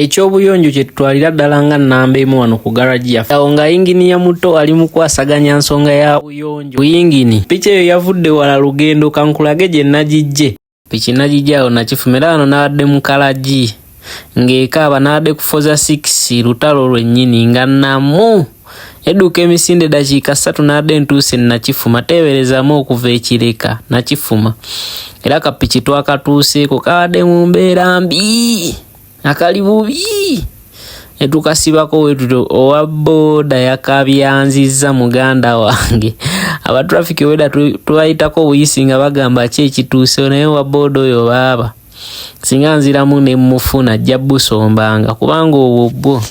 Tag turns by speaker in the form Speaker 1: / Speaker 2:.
Speaker 1: ekyobuyonjo kye tutwalira ddala nga nnamba emu wano ku garagi yaffe. Awo nga yingini ya muto ali mu kwasaganya nsonga ya buyonjo. Yingini piki eyo yavudde wala lugendo, kankulage gye nagijje. Piki nagijje awo nakifumira wano n'abadde mu kalagi ng'ekaaba n'abadde ku Forza 6 lutalo lwennyini nga namu edduka emisinde dakiika 3 n'abadde ntuuse nakifuma. Teeberezaamu okuva ekireka nakifuma. Era kapiki twakatuuseeko kabadde mu mbeera mbi, akali bubi. Etukasibako wetuto owa boda yakabyanzizza muganda wange. Aba traffic weda tubayitako buyisi nga bagamba ki ekituuse, naye owa boda oyo baaba singa nziramu ne mufuna ajja busombanga kubanga obwo